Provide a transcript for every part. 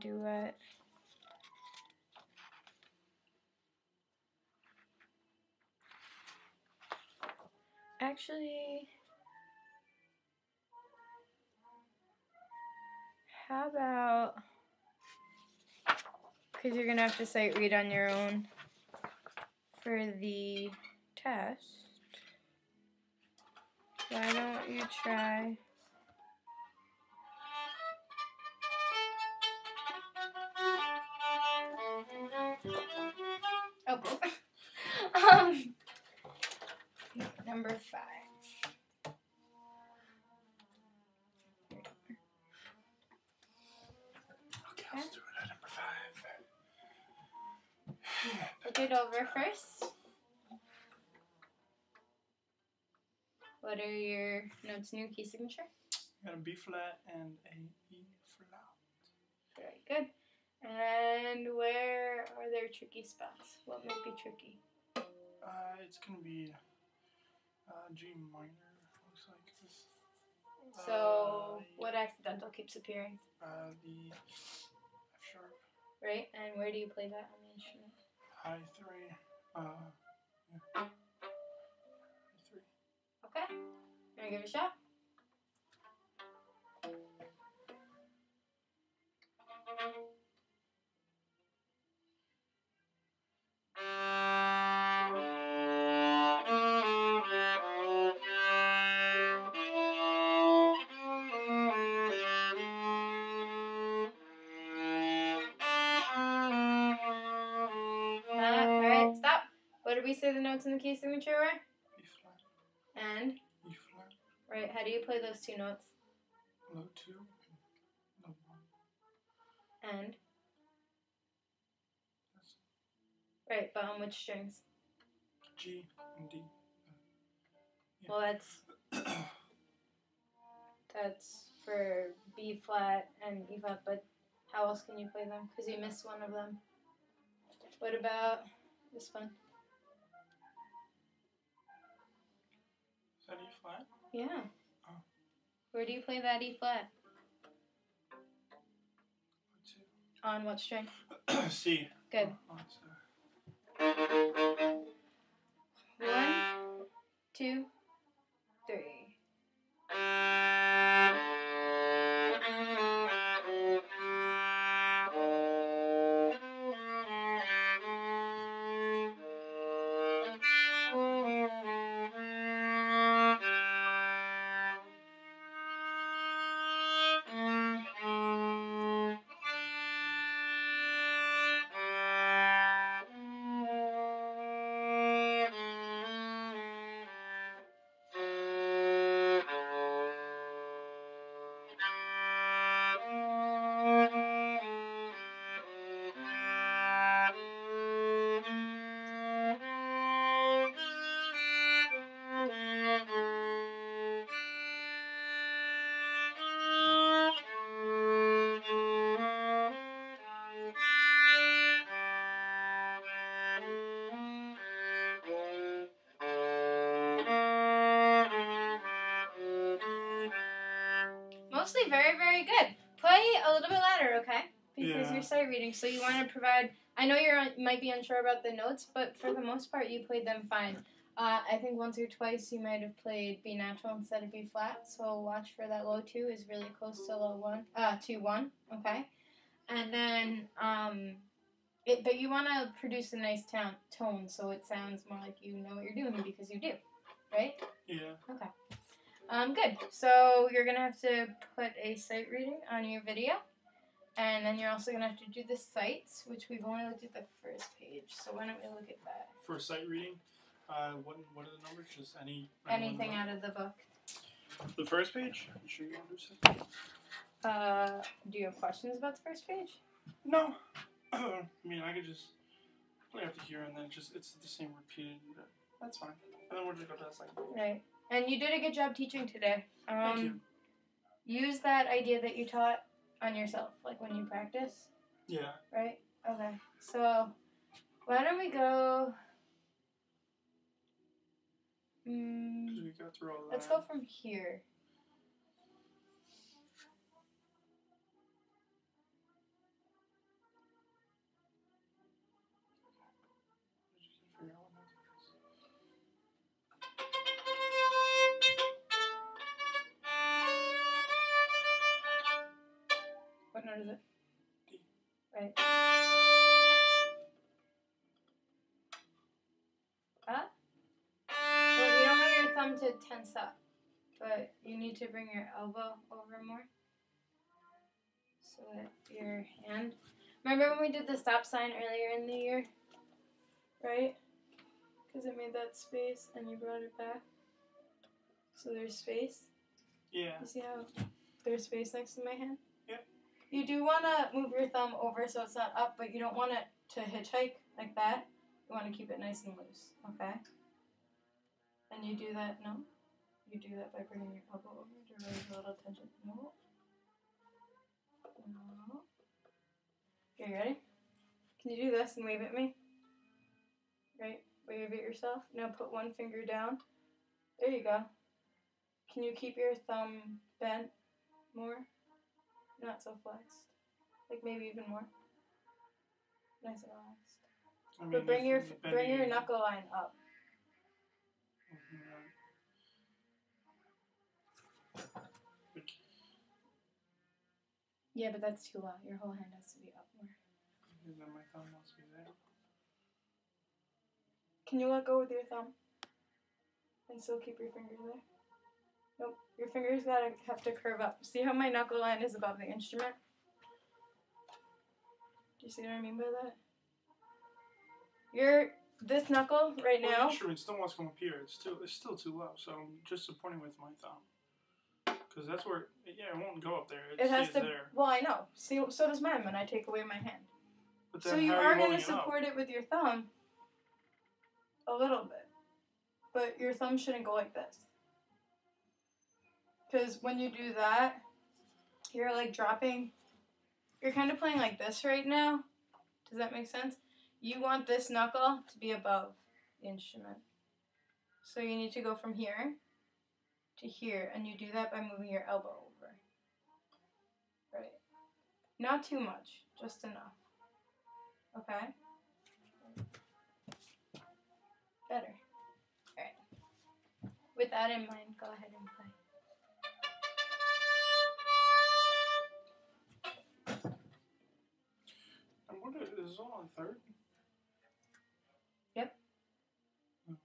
duet. Actually, how about, because you're going to have to sight read on your own for the test, why don't you try... Oh, number 5. Okay, let's do it at number 5. Look it over first. What are your notes in your key signature? I got a B flat and a E flat. Very good. And where are there tricky spots? What might be tricky? It's gonna be G minor. Looks like this. So, what accidental keeps appearing? The F sharp. Right. And where do you play that on the instrument? High 3. Yeah. High 3. Okay. Wanna give it a shot? Alright, stop. What did we say the notes in the key signature were? B flat. And? E flat. Right, how do you play those two notes? Low 2 and low 1. And? That's Right, but on which strings? G and D. Yeah. Well, that's for B flat and E flat, but how else can you play them? Because you missed one of them. What about this one? Is that E flat? Yeah. Oh. Where do you play that E flat? Low 2. On what string? C. Good. Oh, it's, 1, 2, 3. Mostly very, very good. Play a little bit louder, okay? Because Yeah. you're sight reading, so you want to provide... I know you might be unsure about the notes, but for the most part, you played them fine. I think once or twice you might have played B natural instead of B flat, so watch for that low 2 is really close to low 1, to 1, okay? And then, but you want to produce a nice tone so it sounds more like you know what you're doing because you do, right? Yeah. Okay. Good. So you're going to have to put a sight reading on your video. And then you're also going to have to do the sights, which we've only looked at the first page. So why don't we look at that? For sight reading, what are the numbers? Just anything out of the book. The first page? You sure you want to do sight? Do you have questions about the first page? No. I mean, I could just play up to here and then it's the same repeated. That's fine. And then we'll just go to the second page. Right. And you did a good job teaching today. Thank you. Use that idea that you taught on yourself, like when you practice. Yeah. Right? Okay. So, why don't we go... Because we got through all that. Let's go from here. What note is it? D. Right. Well, you don't want your thumb to tense up, but you need to bring your elbow over more so that your hand. Remember when we did the stop sign earlier in the year? Right? Because it made that space and you brought it back. So there's space. Yeah. You see how there's space next to my hand? Yep. You do want to move your thumb over so it's not up, but you don't want it to hitchhike like that. You want to keep it nice and loose, okay? And you do that, no? You do that by bringing your elbow over to release a little tension. No. No. Okay, you ready? Can you do this and wave at me? Right? Wave at yourself. Now put one finger down. There you go. Can you keep your thumb bent more? Not so flexed. Like maybe even more. Nice and relaxed. I mean, But bring your knuckle line up. Yeah, but that's too low. Your whole hand has to be up more. And then my thumb must be there. Can you let go with your thumb? And still keep your fingers there? Nope. Your fingers have to curve up. See how my knuckle line is above the instrument? Do you see what I mean by that? This knuckle right Well, now. the instrument still wants to come up here. It's still too low. So I'm just supporting with my thumb. Because that's where, it won't go up there. It has stays to. there. Well, I know. See, so does mine when I take away my hand. But then So you how are going going to support it with your thumb a little bit. But your thumb shouldn't go like this. Because when you do that, you're like dropping. You're kind of playing like this right now. Does that make sense? You want this knuckle to be above the instrument. So you need to go from here to here. And you do that by moving your elbow over. Right. Not too much. Just enough. Okay? Better. Alright. With that in mind, go ahead and play. And what is this all on third? Yep. Oh.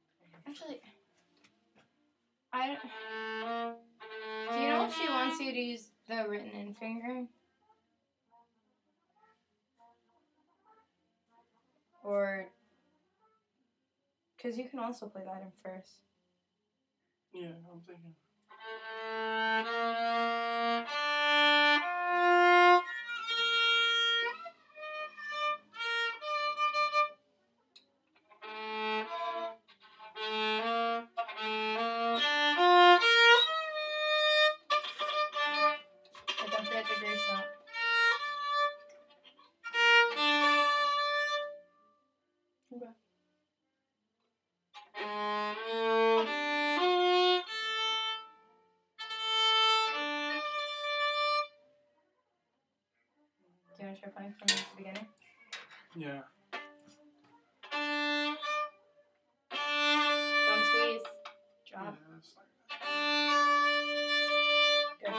Actually, do you know if she wants you to use the written in fingering? Or, because you can also play that in first. Yeah, I'm thinking. But don't forget the grace note. Okay. Do you want to try playing from the beginning? Yeah. Don't squeeze. Drop. Yeah, that's like Good.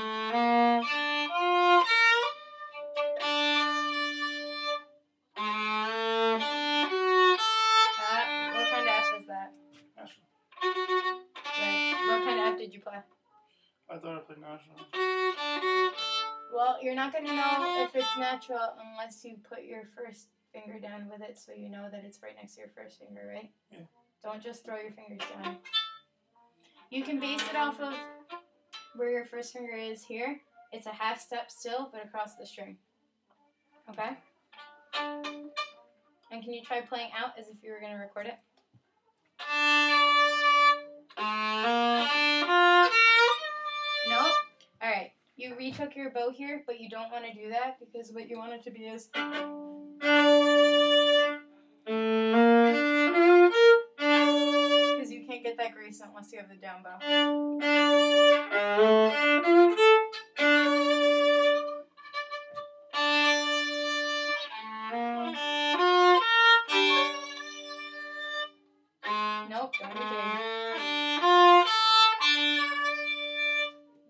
What kind of F is that? national. Right. What kind of F did you play? I thought I played national. Well, you're not going to know if it's natural unless you put your first finger down with it so you know that it's right next to your first finger, right? Yeah. Don't just throw your fingers down. You can base it off of where your first finger is here. It's a half step still, but across the string. Okay? And can you try playing out as if you were going to record it? Nope. Alright. You retook your bow here, but you don't want to do that because what you want it to be is... Because you can't get that grace unless you have the down bow. Nope, don't be big.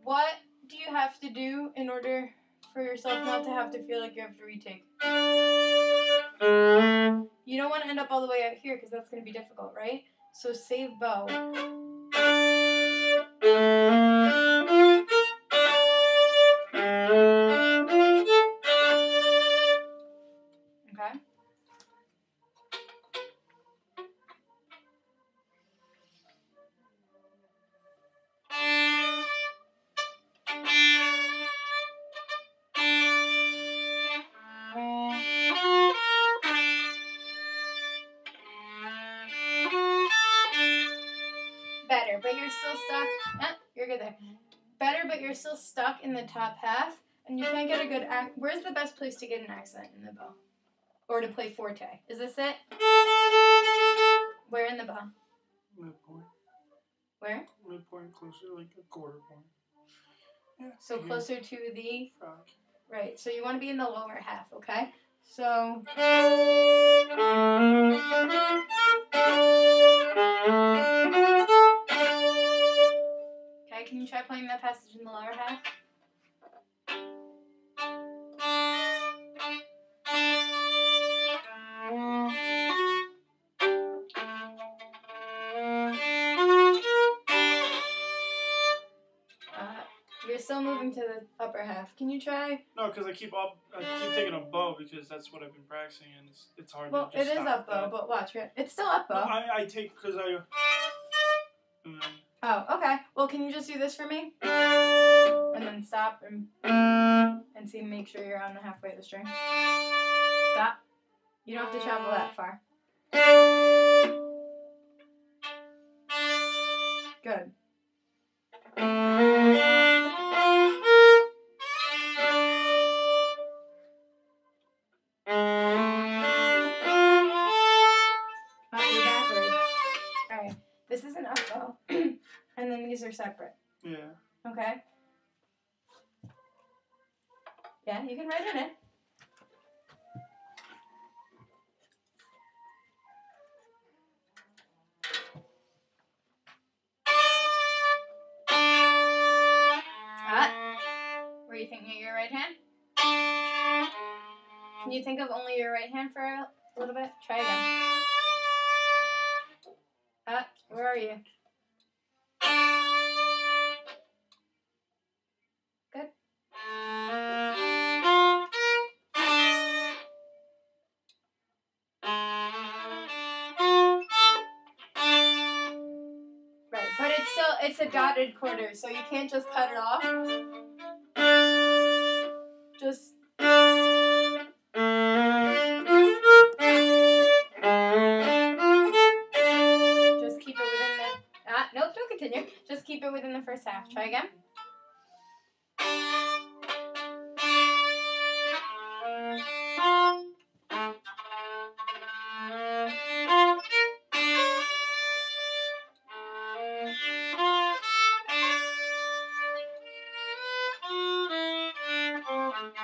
What do you have to do in order for yourself not to have to feel like you have to retake. You don't want to end up all the way out here because that's going to be difficult, right? So save bow. Okay? Better, but you're still stuck. You're good there. Better, but you're still stuck in the top half, and you can't get a good Where's the best place to get an accent in the bow? Or to play forte? Is this it? Where in the bow? Midpoint. Where? Midpoint, closer, like a quarter point. Yeah. So closer to the... Frog. Right, so you want to be in the lower half, okay? So... Okay, can you try playing that passage in the lower half? You're still moving to the upper half. Can you try? No, because I keep taking a bow because that's what I've been practicing, and it's hard Well, to just it is stop up bow, that. but watch it. It's still up bow. No, I take because I. Oh, okay. Well, can you just do this for me? And then stop and see, make sure you're on the halfway of the string. Stop. You don't have to travel that far. Good. You're backwards. Alright. This is an up bow. And then these are separate. Yeah. Okay? Yeah, you can write it in. Were you thinking of your right hand? Can you think of only your right hand for a little bit? Try again. Where are you? Good. Right, but it's a dotted quarter, so you can't just cut it off. Just keep it within the nope, don't continue. Just keep it within the first half. Try again.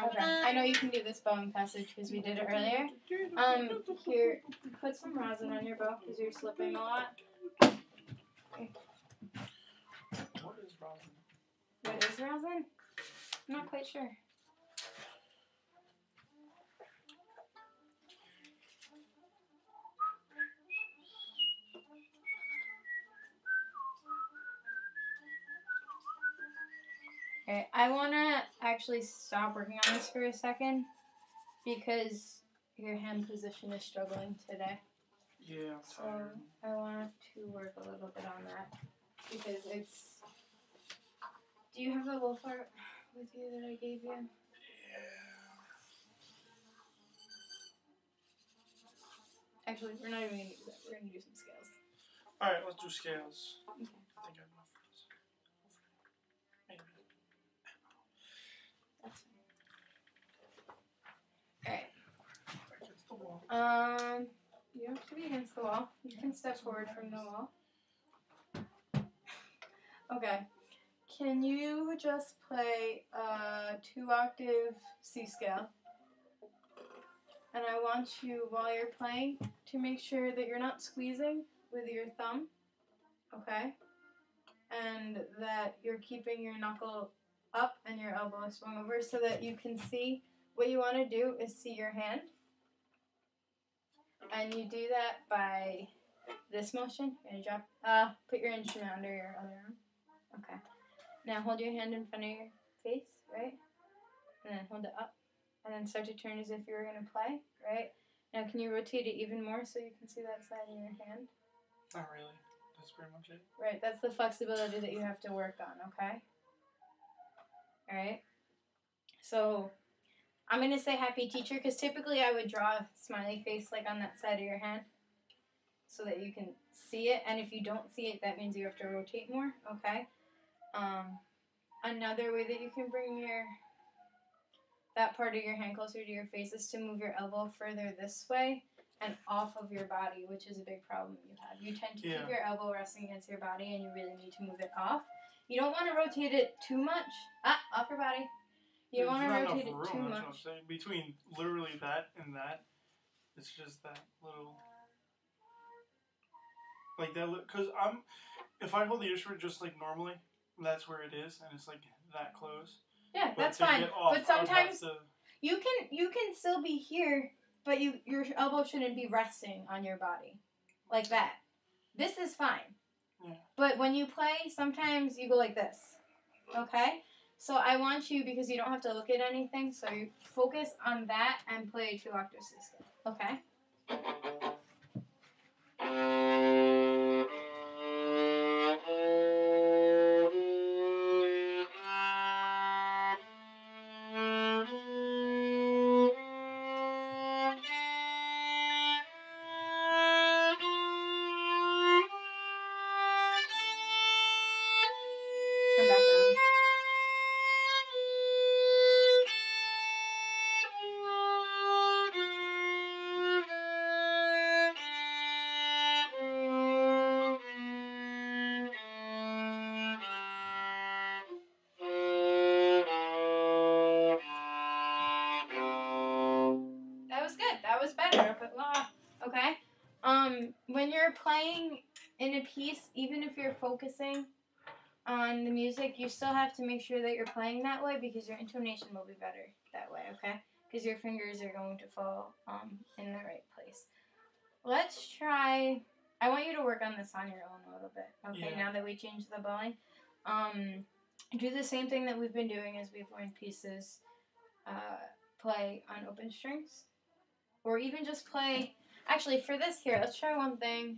Okay, I know you can do this bowing passage because we did it earlier. Here, put some rosin on your bow because you're slipping a lot. What is rosin? What is rosin? I'm not quite sure. Okay, I want to actually stop working on this for a second because your hand position is struggling today. Yeah, I'm So tired. I want to work a little bit on that because it's... Do you have the wolf art with you that I gave you? Yeah. Actually, we're not even going to do that. We're going to do some scales. Alright, let's do scales. Okay. I think I have enough for this. Maybe. That's fine. Alright. Against the wall. You don't have to be against the wall. You can step forward from the wall. Okay. Can you just play a 2-octave C scale? And I want you, while you're playing, to make sure that you're not squeezing with your thumb, okay? And that you're keeping your knuckle up and your elbow is swung over so that you can see. What you want to do is see your hand. And you do that by this motion. You're going to drop, put your instrument under your other arm. Okay. Now hold your hand in front of your face, right? And then hold it up. And then start to turn as if you were going to play, right? Now can you rotate it even more so you can see that side of your hand? Not really. That's pretty much it. Right, that's the flexibility that you have to work on, okay? Alright? So, I'm going to say happy teacher because typically I would draw a smiley face like on that side of your hand so that you can see it. And if you don't see it, that means you have to rotate more, okay? Another way that you can bring that part of your hand closer to your face is to move your elbow further this way and off of your body, which is a big problem you have. You tend to keep your elbow resting against your body, and you really need to move it off. You don't want to rotate it too much. Off your body. You don't want to rotate it too much. That's what I'm saying. Between literally that and that, it's just that little, like that. Because if I hold the instrument just like normally, that's where it is, and it's like that close. Yeah, that's fine. But sometimes you can still be here, but your elbow shouldn't be resting on your body like that. This is fine. Yeah. But when you play, sometimes you go like this. Okay? So I want you, because you don't have to look at anything, so you focus on that and play 2 octaves scale. Okay? Come back down. That was good. That was better. But okay. When you're playing in a piece, even if you're focusing on the music, you still have to make sure that you're playing that way because your intonation will be better that way, okay? Because your fingers are going to fall in the right place. Let's try. I want you to work on this on your own a little bit, okay? Yeah. Now that we changed the bowing, do the same thing that we've been doing as we've learned pieces. Play on open strings, or even just play. Actually, for this here, let's try one thing,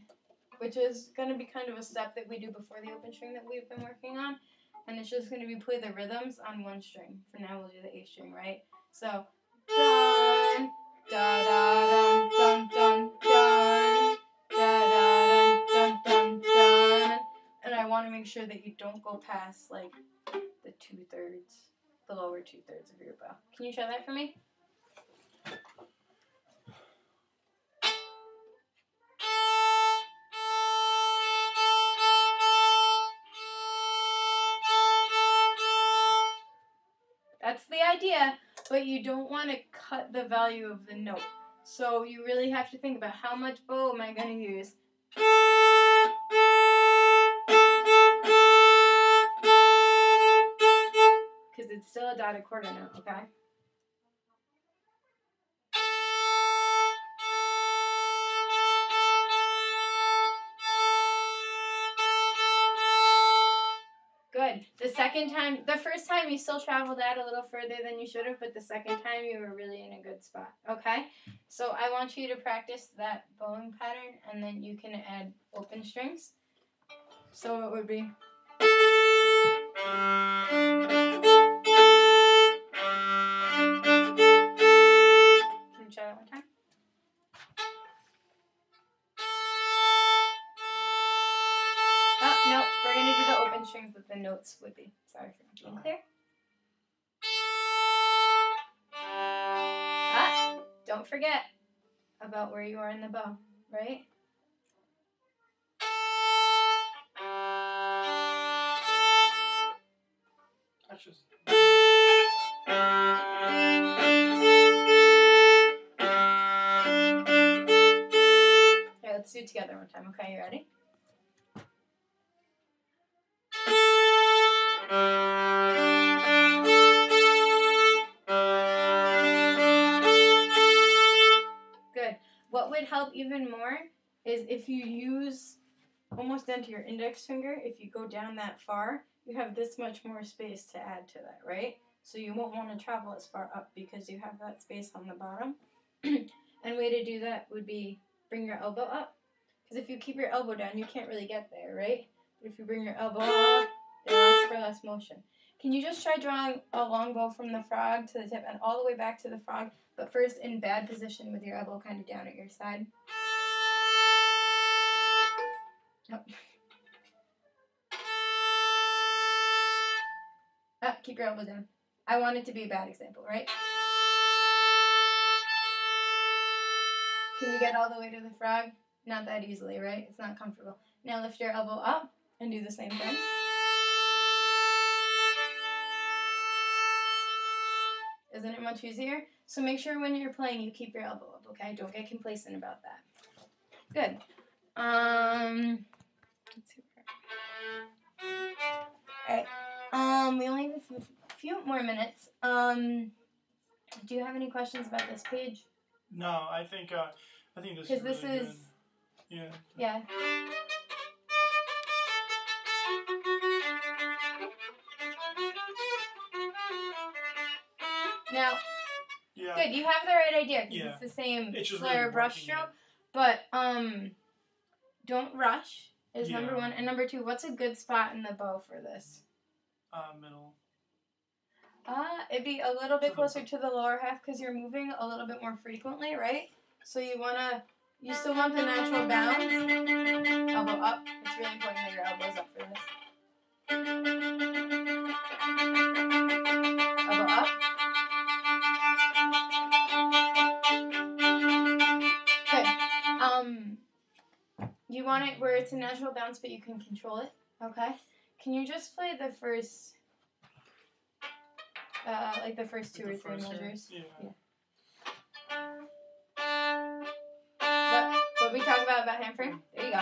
which is going to be kind of a step that we do before the open string that we've been working on, and it's just going to be play the rhythms on one string. For now, we'll do the A string, right? So, dun, da da dun dun dun dun, da da dun dun dun, and I want to make sure that you don't go past like the 2/3, the lower 2/3 of your bow. Can you try that for me? That's the idea, but you don't want to cut the value of the note. So you really have to think about how much bow am I going to use. Because it's still a dotted quarter note, okay? Good. The first time you still traveled out a little further than you should have, but the second time you were really in a good spot, okay? So I want you to practice that bowing pattern, and then you can add open strings. So it would be... Can you try that one time? Oh, no, we're going to do the open strings that the notes would be. Sorry for not being clear. Don't forget about where you are in the bow, right? That's just... Okay, let's do it together one time. Okay, you ready? would help even more is if you use almost down to your index finger. If you go down that far, you have this much more space to add to that, right? So you won't want to travel as far up because you have that space on the bottom. And way to do that would be bring your elbow up. Because if you keep your elbow down, you can't really get there, right? But if you bring your elbow up, it allows for less motion. Can you just try drawing a long bow from the frog to the tip and all the way back to the frog, but first in bad position with your elbow kind of down at your side? Oh. Oh, keep your elbow down. I want it to be a bad example, right? Can you get all the way to the frog? Not that easily, right? It's not comfortable. Now lift your elbow up and do the same thing. Isn't it much easier? So make sure when you're playing you keep your elbow up, okay? Don't get complacent about that. Good. Let's see. Alright. We only have a few more minutes. Do you have any questions about this page? No, I think this is this really is good. Yeah. Now, good. You have the right idea because it's the same slur really brush stroke. But don't rush is number one, and number two, what's a good spot in the bow for this? Middle. It'd be a little bit closer to the lower half because you're moving a little bit more frequently, right? So you still want the natural bounce. Elbow up. It's really important that your elbow's up for this. Elbow up. Good. You want it where it's a natural bounce, but you can control it. Okay. Can you just play the first, like the first two or three measures? Yeah. What we talk about hand frame? There you go.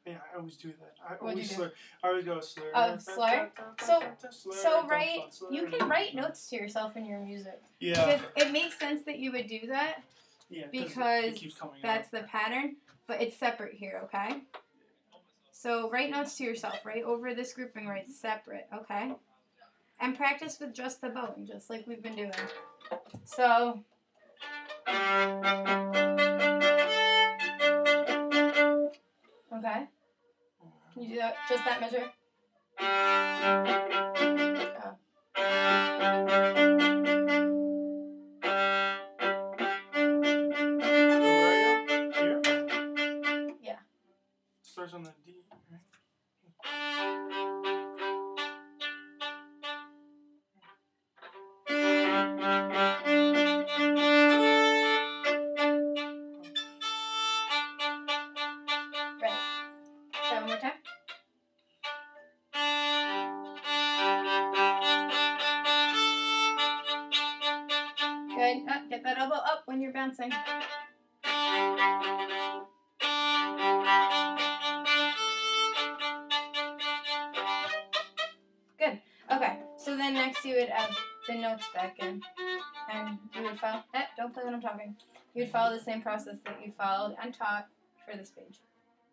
Yeah, I always do that. I What'd always you slur. I always go slur. Slur? So write. You can write notes to yourself in your music. Yeah. Because it makes sense that you would do that. Yeah. Because it keeps coming that's up. the pattern, but it's separate here, okay? So write notes to yourself, right? Over this grouping, write separate, okay? And practice with just the bowing, just like we've been doing. So. Okay. Can you do that? Just that measure? Oh. Yeah. Starts on the D, right? Try one more time. Good. Get that elbow up when you're bouncing. Good. Okay. So then next you would add the notes back in. And you would follow. Don't play when I'm talking. You would follow the same process that you followed and taught for this page.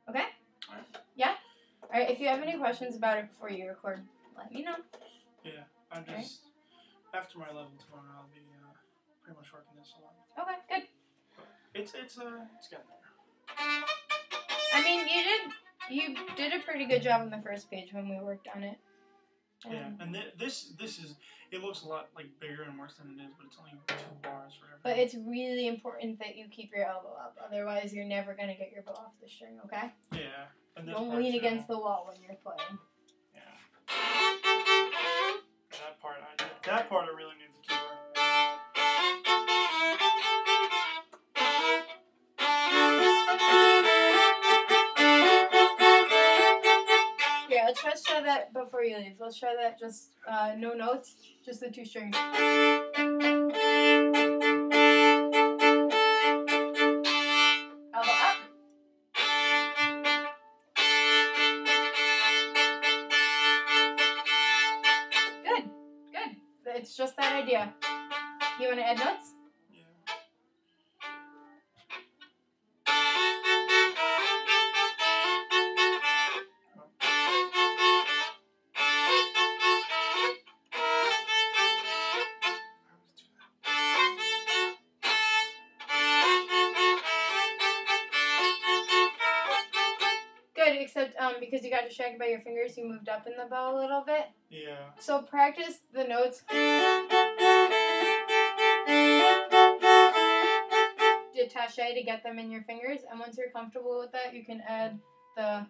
Okay? Alright. Yeah? Alright, if you have any questions about it before you record, let me know. Yeah, I'm just, after my level tomorrow, I'll be pretty much working this a lot. Okay, good. It's getting there. I mean, you did a pretty good job on the first page when we worked on it. Yeah, and this is, it looks a lot like bigger and worse than it is, but it's only 2 bars for everything. But it's really important that you keep your elbow up, otherwise you're never going to get your bow off the string, okay? Yeah. And don't lean against the wall when you're playing. Yeah. That part I really need to keep working. Yeah, let's try that before you leave. Let's try that just no notes, just the 2 strings. Elbow up. It's just that idea. You want to add notes? Yeah. Good, except because you got distracted by your fingers, you moved up in the bow a little bit. Yeah. So practice the notes. Détaché to get them in your fingers, and once you're comfortable with that, you can add the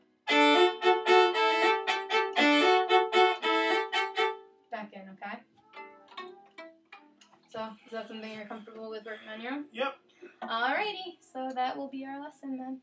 back in, okay? So, is that something you're comfortable with working on your own? Yep. Alrighty, so that will be our lesson then.